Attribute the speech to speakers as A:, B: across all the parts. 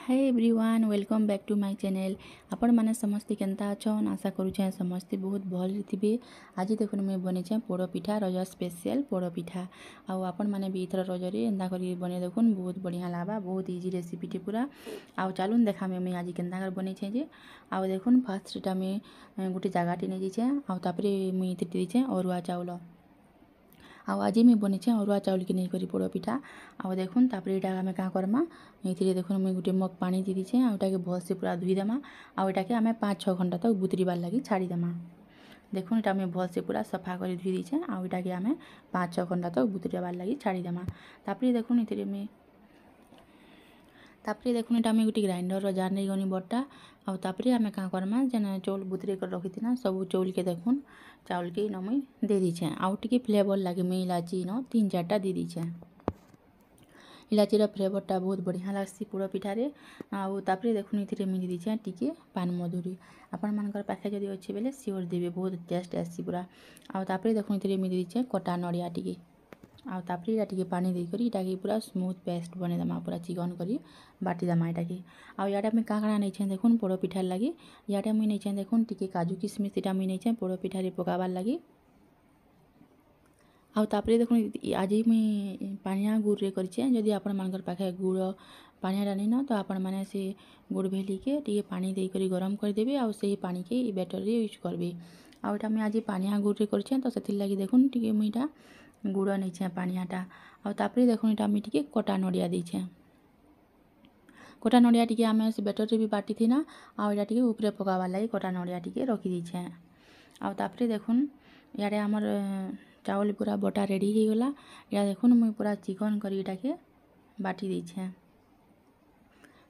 A: Hi everyone welcome back to my channel. आपण माने समस्ते केनता अछन आशा करूछे समस्ते बहुत भल थिबे। आज देखुन मैं बनेछे पोड़ पिठा रज स्पेशल पोड़ पिठा आउ आपण माने भी इथर रज रे एंदा करी बने देखुन बहुत बढ़िया लागबा। बहुत इजी रेसिपी टे पूरा आउ चालुन देखा मैं आज केनता कर बनेछे जे आउ देखुन फास्ट टा मैं गुटे जगह टे नै जेछे आउ तापरे मुई इते देछे अरुआ चाउल आउ आज मैं बनेछे अरुआ चाउल के नहीं करी पोड़ पिठा आउ देखुन तापरे एटा आमे का करमा ये देखुन मुई गुटे मग पानी दे दीछे आउटा के भल से पूरा धुई देमा आउ एटा के आमे 5-6 घंटा तक बुतरीबार लगी छाड़ी देमा। देखुन एटा मैं भल से पूरा सफा कर धुई दीछे आउ एटा के आमे 5-6 घंटा तक बुतरीबार लगी छाड़ी देमा। तापरे देखुन इतरे में तापरे देखुन एटा गुटे ग्राइंडर जार नहीं गनी बट्टा आउ तापरे आमे का करमा जेना चाउल बुतरे कर रखी ना सब चाउल के देखुन चाउल के न मुई दे दीछे आउ टिके फ्लेवर लगे मुई इलाची न 3-4टा दे दीछे। इलाचीर फ्लेवरटा बहुत बढ़िया लागसी पोड़ पिठारे आउ तापरे देखुन इथिरे मुई दे दीछे टिके पान मधुरी आपण मानकर पाखे जदि अच्छे बेले सियोर देबे बहुत टेस्ट आसी पूरा आउ तापरे देखुन इथिरे मुई दे दीछे कटा नड़िया टिके आउ तापरे इटा टिके पानी दे करी इटा के पूरा स्मूथ पेस्ट बने देमा पूरा चिकन करी बाटी देमा इटा के आउ याडा में काकड़ा नहीं छे देखुन पोड़ पिठार लगी याडा मुई नहीं छे देखुन टिके काजू किशमिश इटा मुई नहीं छे पोड़ पिठारे पकाबार लगी आउ तापरे देखुन आज मुई पानिया गुड़ रे करछे जदि आपण मानकर पाखे गुड़ पानिया रानी न तो आपण माने से गुड़ भेली के टिके पानी दे करी गरम कर देबे आउ सेही पानी के ई बैटर रे यूज करबे आउ एटा मैं आज पानिया गुड़ रे करछे तो सेथिर लागि देखुन टिके मुई इटा गुड़ नहीं छे पानियाटा आउ तापरे देखुन इटा मुई टिके कटा नड़िया देछे कटा नड़िया टिके आमे से बैटर रे भी बाटी थिना आउ एटा टिके ऊपरे पकाबार लागि कटा नड़िया टिके रखी देछे आउ तापरे देखुन याडे हमर चाउल पूरा बटा रेडी हो गला या देखुन मुई पूरा चिकन करी इटा के बाटी देछे।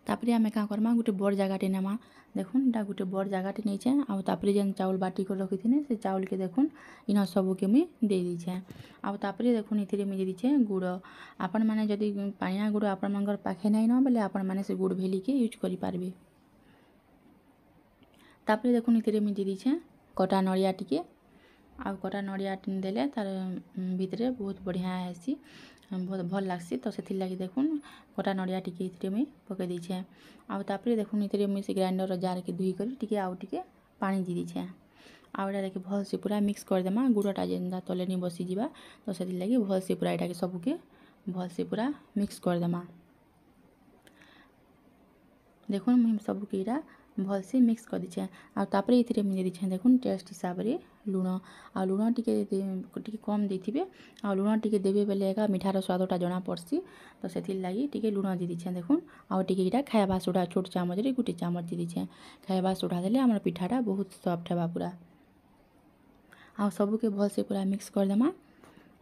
A: तापरे आमे का करमा गुटे बड़ जगाटे नेमा देखुन इटा गुटे बड़ जगाटे नैछे आउ तापरे जेन चाउल बाटी कर रखी थिने से चाउल के देखुन इन सबू के मुई दे दीछे आउ तापरे देखुन इथिरे मुई दे दीछे गुड़ आपण माने जदि पानिया गुड़ आपण मानकर पाखे नै न बेले आपण माने से गुड़ भेली के यूज करि पारबे। तापरे देखुन इथिरे मुई दे दीछे कटा नड़िया टिके आउ कटा नड़िया देले तार भितरे बहुत बढ़िया आसी बहुत भल लागसी तो सेथिर लागि देखुन कटा नड़िया टिके इथिरे मुई पके दीछे आउ तापरे देखुन इथिरे मुई से ग्राइंडर जार के धुई करी टिके आउ टिके पानी दे दीछे आउ एटा देखि भल से पूरा मिक्स कर देमा गुड़टा जेंदा तले नहीं बसी जीवा तो सेथिर लागि भल से पूरा एटा के सबू के भल से पूरा मिक्स कर देमा। देखुन मुई सबू के इटा भल से मिक्स कर दीछे आउ तापरे इथिरे मुई दे दीछे देखुन टेस्ट हिसाब रे लुण आ लुण टिके कम देथिबे आ लुण टिके देबे बेले एका मिठार स्वादटा जना पड़सी तो सेथिर लागि टिके लुण दे दीछे देखुन आउ टिके इटा खाइबा सोडा छोट चामच रे गुटे चामच दे दीछे खाइबा सोडा देले हमर पिठाटा बहुत सॉफ्ट हेबा पूरा आउ सबू के भल से पूरा मिक्स कर देमा।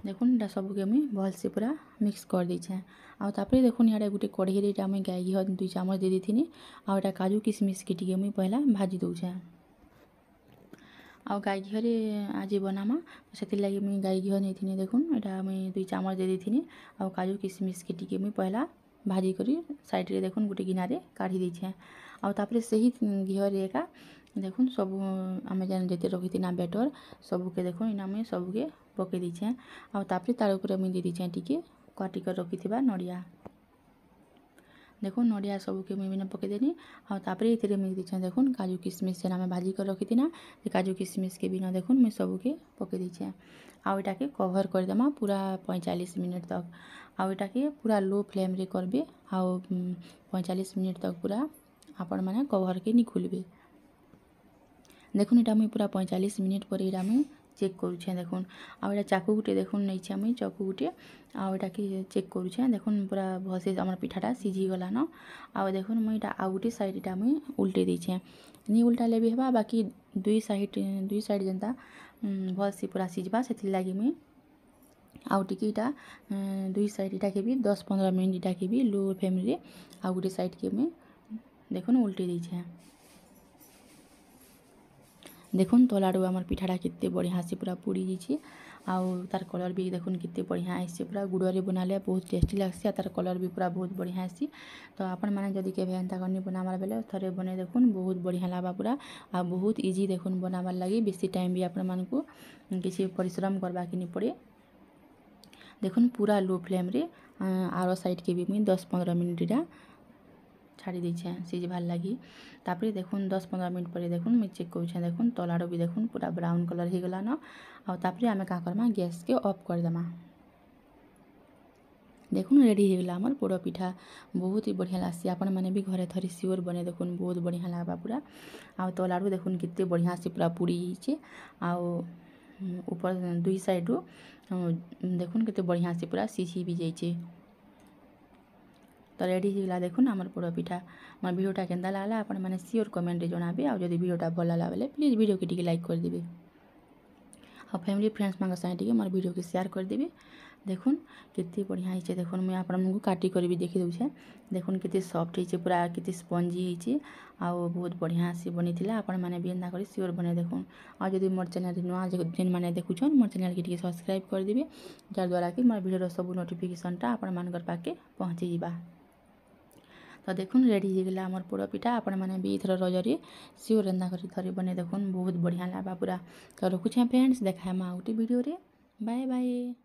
A: देखुन इटा सबू के मुई भल से पूरा मिक्स कर दीछे आउ तापरे देखुन याडे गुटे कढ़ई रे इटा मुई गाय घी 2 चामच दे देथिनी आउ एटा काजू किशमिश के टिके मुई पहला भाजी दउछे आउ गाय घी रे आज बनामा सेथिर लागि मुई गाय घी नै थिनी देखुन एटा मुई 2 चामच दे देथिनी आउ काजू किशमिश के टिके मुई पहला भाजी करी साइड रे देखुन गुटे गिना रे काढ़ी देछे आउ तापरे सही घी रे एका देखुन सब आमे जेन जेते रखिथिना बैटर सबू के देखुन इना मुई सबू के पके दीछे आउ तापरे तार ऊपर मुई दे दीछे टिके काटी कर रखिथिबा नड़िया देखुन नड़िया सबू के मुई बिना पके देनी आउ तापरे इथिरे मुई दीछे देखुन काजू किशमिश जेन आमे भाजी कर रखिथिना से काजू किशमिश के बिना देखुन मुई सबू के पके दीछे आउ एटा के कवर कर देमा पूरा 45 मिनट तक आउ एटा के पूरा लो फ्लेम रे करबे आउ 45 मिनट तक पूरा आपण माने कवर के नी खोलबे। देखुन एटा मुई पूरा 45 मिनट पर एटा मुई चेक करूछे देखुन आउ एटा चाकू गुटे देखुन नै छै मुई चाकू गुटे आउ एटा के चेक करूछे देखुन पूरा भलसे हमर पिठाटा सिझी गला न आउ देखुन मुई एटा आउ गुटे साइड एटा मुई उल्टे देछे नी उल्टा लेबे हेबा बाकी दुई साइड जेंता भलसे पूरा सिझबा सेथिर लागि मुई आउ टिके एटा दुई साइड एटा के भी 10-15 मिनट एटा के भी लो फ्लेम रे आउ गुटे साइड के मुई देखुन उल्टे देछे। देखुन तलाडू आमर पिठाटा केते बढ़िया से पूरा पूरी जाइए आउ तार कलर भी देखुन केते बढ़िया आसी पूरा गुड़ रे बनाले बहुत टेस्टी लागसी तार कलर भी पूरा बहुत बढ़िया आसी तो आपण माने जदि केबे एंता करनी बनाबार बेले थरे बने देखुन बहुत बढ़िया लागबा पूरा आ बहुत इजी देखुन बनाबार लागि बेसी टाइम भी आपण मानकू किसी परिश्रम करबा के नहीं पड़े। देखुन पूरा लो फ्लेम रे आरो साइड के भी मुई 10-15 मिनट ଛାଡ଼ି ଦେଇଛେ ସିଝିବାର୍ ଲାଗି। ତାପରେ ଦେଖୁନ୍ 10-15 ମିନିଟ୍ ପରେ ଦେଖୁନ୍ ମୁଇଁ ଚେକ୍ କରୁଛେ। ଦେଖୁନ୍ ତଲାଡ଼ୁ ବି ଦେଖୁନ୍ ପୁରା ବ୍ରାଉନ୍ କଲର୍ ହେଇଗଲାନ। ଆଉ ତାପରେ ଆମେ କାଁ କର୍ମା ଗ୍ୟାସ୍କେ ଅଫ୍ କରିଦେମା। ଦେଖୁନ୍ ରେଡ଼ି ହେଇଗଲା ଆମର୍ ପୋଡ଼ ପିଠା। ବହୁତ ହି ବଢ଼ିଆ ଲାଗ୍ସି। ଆପଣମାନେ ବି ଘରେ ଥରେ ସିଓର୍ ବନେଇ ଦେଖୁନ୍, ବହୁତ ବଢ଼ିଆ ଲାଗ୍ବା ପୁରା। ଆଉ ତଲାଡ଼ୁ ଦେଖୁନ୍ କେତେ ବଢ଼ିଆ ସେ ପୁରା ପୁଡ଼ି ଯାଇଛେ। ଆଉ ଉପର ଦୁଇ ସାଇଡ଼୍ରୁ ଦେଖୁନ୍ କେତେ ବଢ଼ିଆ ସେ ପୁରା ସିଝି ବି ଯାଇଛେ। ତ ରେଡ଼ି ହେଇଗଲା ଦେଖୁନ୍ ଆମର୍ ପୋଡ଼ ପିଠା। ମୋର୍ ଭିଡ଼ିଓଟା କେନ୍ତା ଲାଗ୍ଲା ଆପଣମାନେ ସିଓର୍ କମେଣ୍ଟରେ ଜଣାବେ। ଆଉ ଯଦି ଭିଡ଼ିଓଟା ଭଲ୍ ଲାଗ୍ଲା ବେଲେ ପ୍ଲିଜ୍ ଭିଡ଼ିଓକେ ଟିକେ ଲାଇକ୍ କରିଦେବେ। ଆଉ ଫ୍ୟାମିଲି ଫ୍ରେଣ୍ଡସ୍ମାନଙ୍କ ସାଙ୍ଗେ ଟିକେ ମୋର୍ ଭିଡ଼ିଓକେ ସେୟାର୍ କରିଦେବେ। ଦେଖୁନ୍ କେତେ ବଢ଼ିଆ ହେଇଛେ। ଦେଖୁନ୍ ମୁଇଁ ଆପଣମାନଙ୍କୁ କାଟି କରି ବି ଦେଖି ଦଉଛେ। ଦେଖୁନ୍ କେତେ ସଫ୍ଟ ହେଇଛେ, ପୁରା କେତେ ସ୍ପଞ୍ଜି ହେଇଛେ। ଆଉ ବହୁତ ବଢ଼ିଆ ସେ ବନିଥିଲା। ଆପଣମାନେ ବି ଏନ୍ତା କରି ସିଓର୍ ବନେଇ ଦେଖୁନ୍। ଆଉ ଯଦି ମୋର୍ ଚ୍ୟାନେଲ୍ରେ ନୂଆ ଯେନ୍ମାନେ ଦେଖୁଛନ୍ ମୋର୍ ଚ୍ୟାନେଲ୍କେ ଟିକେ ସବସ୍କ୍ରାଇବ୍ କରିଦେବେ, ଯାହାଦ୍ୱାରା କି ମୋର୍ ଭିଡ଼ିଓର ସବୁ ନୋଟିଫିକେସନ୍ଟା ଆପଣମାନଙ୍କର ପାଖେ ପହଞ୍ଚିଯିବା। ତ ଦେଖୁନ୍ ରେଡ଼ି ହେଇଗଲା ଆମର୍ ପୋଡ଼ ପିଠା। ଆପଣମାନେ ବି ଏଥର ରଜରେ ସିଓର୍ ଏନ୍ତା କରି ଥରେ ବନେଇ ଦେଖୁନ୍, ବହୁତ ବଢ଼ିଆ ଲାଗ୍ବା ପୁରା। ତ ରଖୁଛେଁ ଫ୍ରେଣ୍ଡସ୍, ଦେଖା ହେମା ଆଉ ଗୋଟେ ଭିଡ଼ିଓରେ। Bye bye.